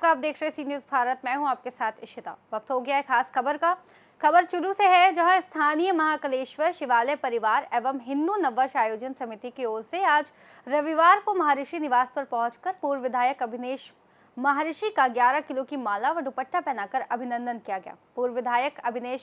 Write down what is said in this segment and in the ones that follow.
नमस्कार, आप देख रहे सी न्यूज़ भारत। मैं हूं आपके साथ इशिता। वक्त हो गया है खास खबर का। खबर चुरू से है, जहां स्थानीय महाकालेश्वर शिवालय परिवार एवं हिंदू नववर्ष आयोजन समिति की ओर से आज रविवार को महर्षि निवास पर पहुंचकर पूर्व विधायक अभिनेश महर्षि का 11 किलो की माला व दुपट्टा पहनाकर अभिनंदन किया गया। पूर्व विधायक अभिनेश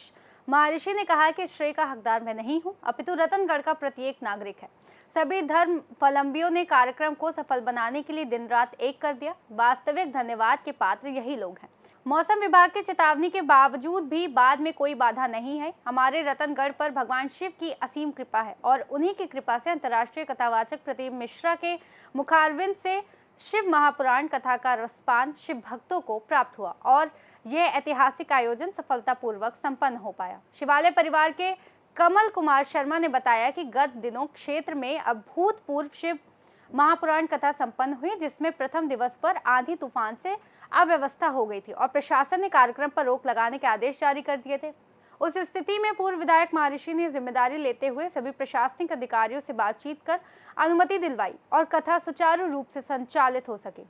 महर्षि ने कहा कि श्रेय का हकदार मैं नहीं हूं, अपितु रतनगढ़ का प्रत्येक नागरिक है। सभी धर्मावलंबियों ने कार्यक्रम को सफल बनाने के लिए दिन रात एक कर दिया। वास्तविक धन्यवाद के पात्र यही लोग हैं। मौसम विभाग की चेतावनी के बावजूद भी बाद में कोई बाधा नहीं है। हमारे रतनगढ़ पर भगवान शिव की असीम कृपा है और उन्हीं की कृपा से अंतर्राष्ट्रीय कथावाचक प्रदीप मिश्रा के मुखारविंद से शिव महापुराण कथा का रसपान शिव भक्तों को प्राप्त हुआ और यह ऐतिहासिक आयोजन सफलतापूर्वक संपन्न हो पाया। शिवालय परिवार के कमल कुमार शर्मा ने बताया कि गत दिनों क्षेत्र में अभूतपूर्व शिव महापुराण कथा संपन्न हुई, जिसमें प्रथम दिवस पर आंधी तूफान से अव्यवस्था हो गई थी और प्रशासन ने कार्यक्रम पर रोक लगाने के आदेश जारी कर दिए थे। उस स्थिति में पूर्व विधायक महर्षि ने जिम्मेदारी लेते हुए सभी प्रशासनिक अधिकारियों से बातचीत कर अनुमति दिलवाई और कथा सुचारू रूप से संचालित हो सके।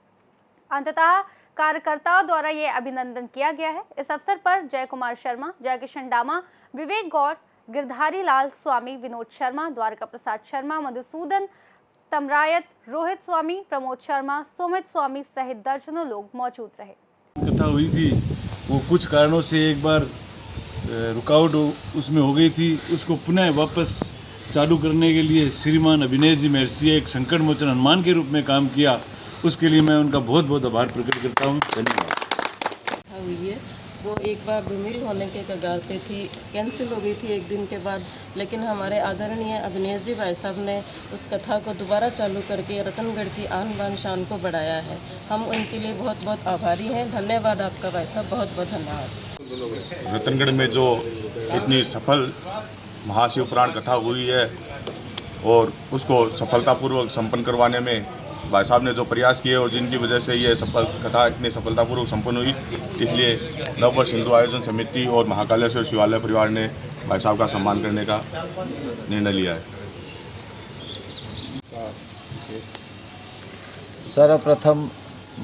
अंततः कार्यकर्ताओं द्वारा ये अभिनंदन किया गया है। इस अवसर पर जय कुमार शर्मा, जय किशन डामा, विवेक गौर, गिरधारी लाल स्वामी, विनोद शर्मा, द्वारका प्रसाद शर्मा, मधुसूदन तमरायत, रोहित स्वामी, प्रमोद शर्मा, सुमित स्वामी सहित दर्जनों लोग मौजूद रहे। कथा हुई थी वो कुछ कारणों से एक बार रुकावट उसमें हो गई थी। उसको पुनः वापस चालू करने के लिए श्रीमान अभिनेश जी महर्षि एक संकट मोचन हनुमान के रूप में काम किया। उसके लिए मैं उनका बहुत बहुत आभार प्रकट करता हूँ। धन्यवाद। हुई है वो एक बार विमिल होने के कगार पे थी, कैंसिल हो गई थी एक दिन के बाद, लेकिन हमारे आदरणीय अभिनेश जी भाई साहब ने उस कथा को दोबारा चालू करके रतनगढ़ की आन बान शान को बढ़ाया है। हम उनके लिए बहुत बहुत आभारी हैं। धन्यवाद आपका भाई साहब, बहुत बहुत धन्यवाद। रतनगढ़ में जो इतनी सफल महाशिव पुराण कथा हुई है और उसको सफलतापूर्वक संपन्न करवाने में भाई साहब ने जो प्रयास किए और जिनकी वजह से ये सफल कथा इतनी सफलतापूर्वक संपन्न हुई, इसलिए नववर्ष हिंदू आयोजन समिति और महाकालेश्वर शिवालय परिवार ने भाई साहब का सम्मान करने का निर्णय लिया है। सर्वप्रथम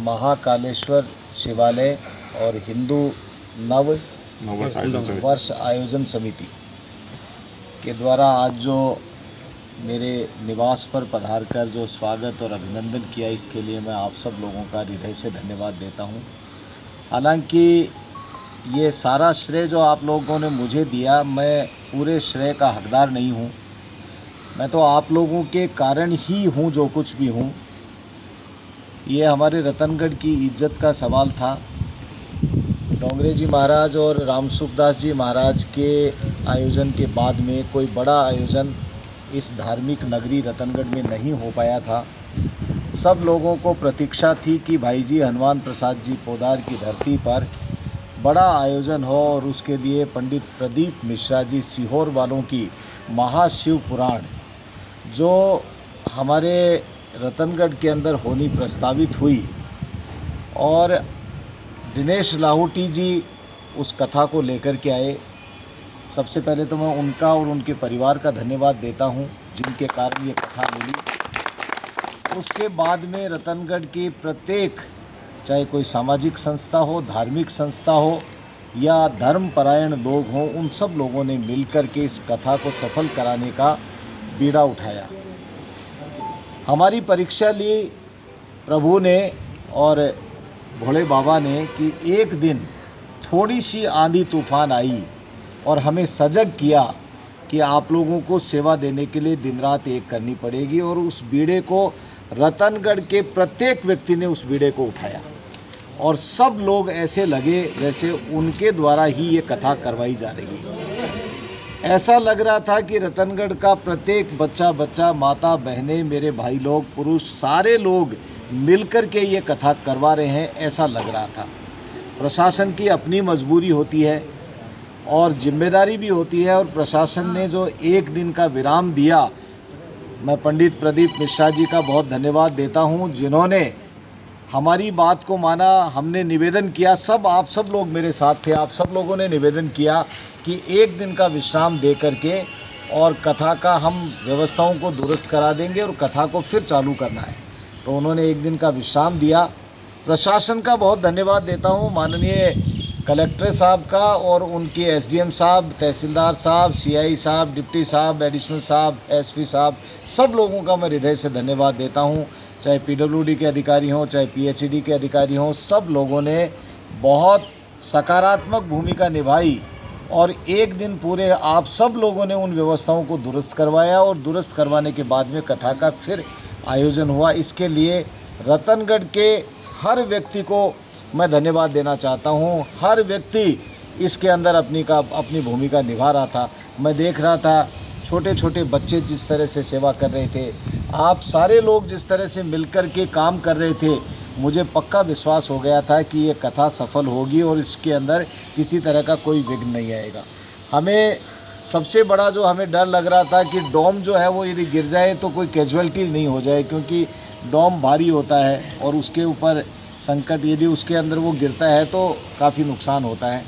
महाकालेश्वर शिवालय और हिंदू नववर्ष आयोजन समिति के द्वारा आज जो मेरे निवास पर पधार कर जो स्वागत और अभिनंदन किया, इसके लिए मैं आप सब लोगों का हृदय से धन्यवाद देता हूं। हालांकि ये सारा श्रेय जो आप लोगों ने मुझे दिया, मैं पूरे श्रेय का हकदार नहीं हूं। मैं तो आप लोगों के कारण ही हूं जो कुछ भी हूं। ये हमारे रतनगढ़ की इज्जत का सवाल था। डोंगरे जी महाराज और रामसुखदास जी महाराज के आयोजन के बाद में कोई बड़ा आयोजन इस धार्मिक नगरी रतनगढ़ में नहीं हो पाया था। सब लोगों को प्रतीक्षा थी कि भाई जी हनुमान प्रसाद जी पोदार की धरती पर बड़ा आयोजन हो और उसके लिए पंडित प्रदीप मिश्रा जी सीहोर वालों की महाशिव पुराण जो हमारे रतनगढ़ के अंदर होनी प्रस्तावित हुई और दिनेश लाहौटी जी उस कथा को लेकर के आए। सबसे पहले तो मैं उनका और उनके परिवार का धन्यवाद देता हूं, जिनके कारण ये कथा मिली। उसके बाद में रतनगढ़ की प्रत्येक, चाहे कोई सामाजिक संस्था हो, धार्मिक संस्था हो या धर्मपरायण लोग हों, उन सब लोगों ने मिलकर के इस कथा को सफल कराने का बीड़ा उठाया। हमारी परीक्षा ली प्रभु ने और भोले बाबा ने कि एक दिन थोड़ी सी आंधी तूफान आई और हमें सजग किया कि आप लोगों को सेवा देने के लिए दिन रात एक करनी पड़ेगी, और उस बीड़े को रतनगढ़ के प्रत्येक व्यक्ति ने उस बीड़े को उठाया और सब लोग ऐसे लगे जैसे उनके द्वारा ही ये कथा करवाई जा रही है। ऐसा लग रहा था कि रतनगढ़ का प्रत्येक बच्चा, माता, बहनें, मेरे भाई लोग, पुरुष, सारे लोग मिलकर के ये कथा करवा रहे हैं, ऐसा लग रहा था। प्रशासन की अपनी मजबूरी होती है और जिम्मेदारी भी होती है, और प्रशासन ने जो एक दिन का विराम दिया, मैं पंडित प्रदीप मिश्रा जी का बहुत धन्यवाद देता हूं, जिन्होंने हमारी बात को माना। हमने निवेदन किया, आप सब लोग मेरे साथ थे, आप सब लोगों ने निवेदन किया कि एक दिन का विश्राम दे करके और कथा का हम व्यवस्थाओं को दुरुस्त करा देंगे और कथा को फिर चालू करना है। तो उन्होंने एक दिन का विश्राम दिया प्रशासन का बहुत धन्यवाद देता हूँ, माननीय कलेक्टर साहब का और उनके एसडीएम साहब, तहसीलदार साहब, सीआई साहब, डिप्टी साहब, एडिशनल साहब, एसपी साहब, सब लोगों का मैं हृदय से धन्यवाद देता हूँ। चाहे पीडब्ल्यूडी के अधिकारी हों, चाहे पीएचईडी के अधिकारी हों, सब लोगों ने बहुत सकारात्मक भूमिका निभाई और एक दिन पूरे आप सब लोगों ने उन व्यवस्थाओं को दुरुस्त करवाया और दुरुस्त करवाने के बाद में कथा का फिर आयोजन हुआ। इसके लिए रतनगढ़ के हर व्यक्ति को मैं धन्यवाद देना चाहता हूँ। हर व्यक्ति इसके अंदर अपनी भूमिका निभा रहा था। मैं देख रहा था छोटे छोटे बच्चे जिस तरह से सेवा कर रहे थे, आप सारे लोग जिस तरह से मिलकर के काम कर रहे थे, मुझे पक्का विश्वास हो गया था कि ये कथा सफल होगी और इसके अंदर किसी तरह का कोई विघ्न नहीं आएगा। हमें सबसे बड़ा जो हमें डर लग रहा था कि डोम जो है वो यदि गिर जाए तो कोई कैजुअल्टी नहीं हो जाए, क्योंकि डोम भारी होता है और उसके ऊपर संकट यदि उसके अंदर वो गिरता है तो काफ़ी नुकसान होता है।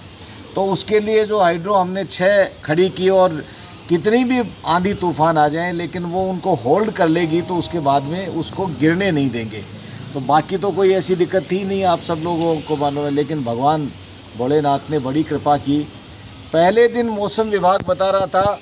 तो उसके लिए जो हाइड्रो हमने 6 खड़ी की और कितनी भी आंधी तूफान आ जाए लेकिन वो उनको होल्ड कर लेगी, तो उसके बाद में उसको गिरने नहीं देंगे। तो बाकी तो कोई ऐसी दिक्कत थी नहीं, आप सब लोगों को मालूम है। लेकिन भगवान भोलेनाथ ने बड़ी कृपा की। पहले दिन मौसम विभाग बता रहा था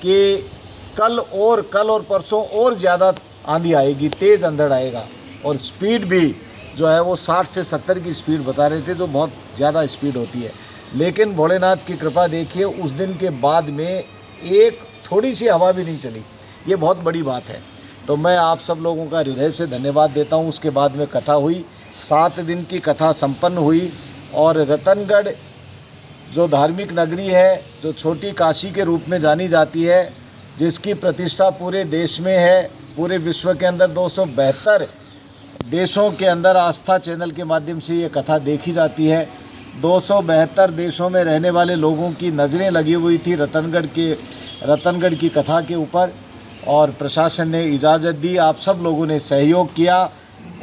कि कल और परसों और ज़्यादा आंधी आएगी, तेज़ अंधड़ आएगा और स्पीड भी जो है वो 60 से 70 की स्पीड बता रहे थे, जो बहुत ज़्यादा स्पीड होती है। लेकिन भोलेनाथ की कृपा देखिए, उस दिन के बाद में एक थोड़ी सी हवा भी नहीं चली। ये बहुत बड़ी बात है। तो मैं आप सब लोगों का हृदय से धन्यवाद देता हूँ। उसके बाद में कथा हुई, 7 दिन की कथा संपन्न हुई और रतनगढ़ जो धार्मिक नगरी है, जो छोटी काशी के रूप में जानी जाती है, जिसकी प्रतिष्ठा पूरे देश में है, पूरे विश्व के अंदर 272 देशों के अंदर आस्था चैनल के माध्यम से ये कथा देखी जाती है। 272 देशों में रहने वाले लोगों की नज़रें लगी हुई थी रतनगढ़ की कथा के ऊपर और प्रशासन ने इजाज़त दी, आप सब लोगों ने सहयोग किया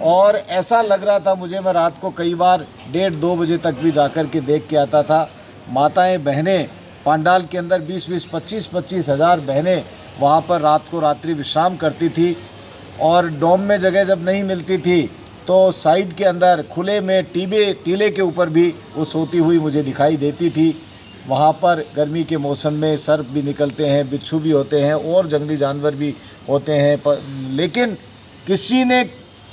और ऐसा लग रहा था मुझे, मैं रात को कई बार 1:30-2 बजे तक भी जाकर के देख के आता था। माताएं बहनें पंडाल के अंदर 20-20, 25-25 हज़ार बहनें वहाँ पर रात को रात्रि विश्राम करती थी और डोम में जगह जब नहीं मिलती थी तो साइड के अंदर खुले में टीले के ऊपर भी वो सोती हुई मुझे दिखाई देती थी। वहाँ पर गर्मी के मौसम में सर्प भी निकलते हैं, बिच्छू भी होते हैं और जंगली जानवर भी होते हैं, लेकिन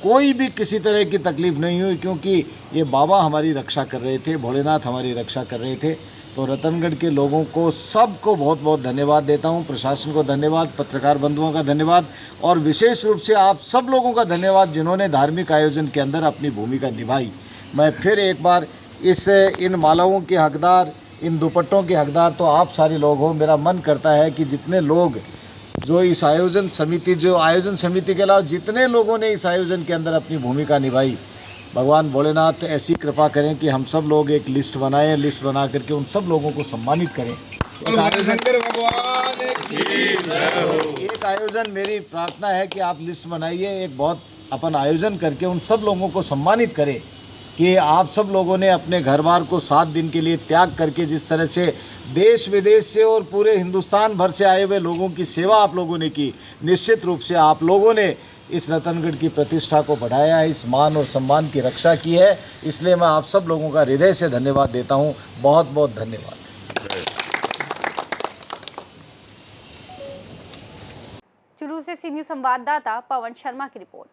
कोई भी किसी तरह की तकलीफ़ नहीं हुई, क्योंकि ये बाबा हमारी रक्षा कर रहे थे, भोलेनाथ हमारी रक्षा कर रहे थे। तो रतनगढ़ के लोगों को सबको बहुत बहुत धन्यवाद देता हूँ। प्रशासन को धन्यवाद, पत्रकार बंधुओं का धन्यवाद और विशेष रूप से आप सब लोगों का धन्यवाद जिन्होंने धार्मिक आयोजन के अंदर अपनी भूमिका निभाई। मैं फिर एक बार इन मालाओं के हकदार, इन दुपट्टों के हकदार तो आप सारे लोग हो। मेरा मन करता है कि जितने लोग जो इस आयोजन समिति के अलावा जितने लोगों ने इस आयोजन के अंदर अपनी भूमिका निभाई, भगवान भोलेनाथ ऐसी कृपा करें कि हम सब लोग एक लिस्ट बनाएं, लिस्ट बना करके उन सब लोगों को सम्मानित करें। एक आयोजन मेरी प्रार्थना है कि आप लिस्ट बनाइए, एक बहुत अपन आयोजन करके उन सब लोगों को सम्मानित करें कि आप सब लोगों ने अपने घर बार को 7 दिन के लिए त्याग करके जिस तरह से देश विदेश से और पूरे हिंदुस्तान भर से आए हुए लोगों की सेवा आप लोगों ने की। निश्चित रूप से आप लोगों ने इस रतनगढ़ की प्रतिष्ठा को बढ़ाया है, इस मान और सम्मान की रक्षा की है। इसलिए मैं आप सब लोगों का हृदय से धन्यवाद देता हूँ। बहुत बहुत धन्यवाद। चुरू से सी न्यूज़ संवाददाता पवन शर्मा की रिपोर्ट।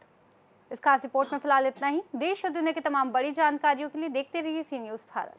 इस खास रिपोर्ट में फिलहाल इतना ही। देश और दुनिया की तमाम बड़ी जानकारियों के लिए देखते रहिए सी न्यूज़ भारत।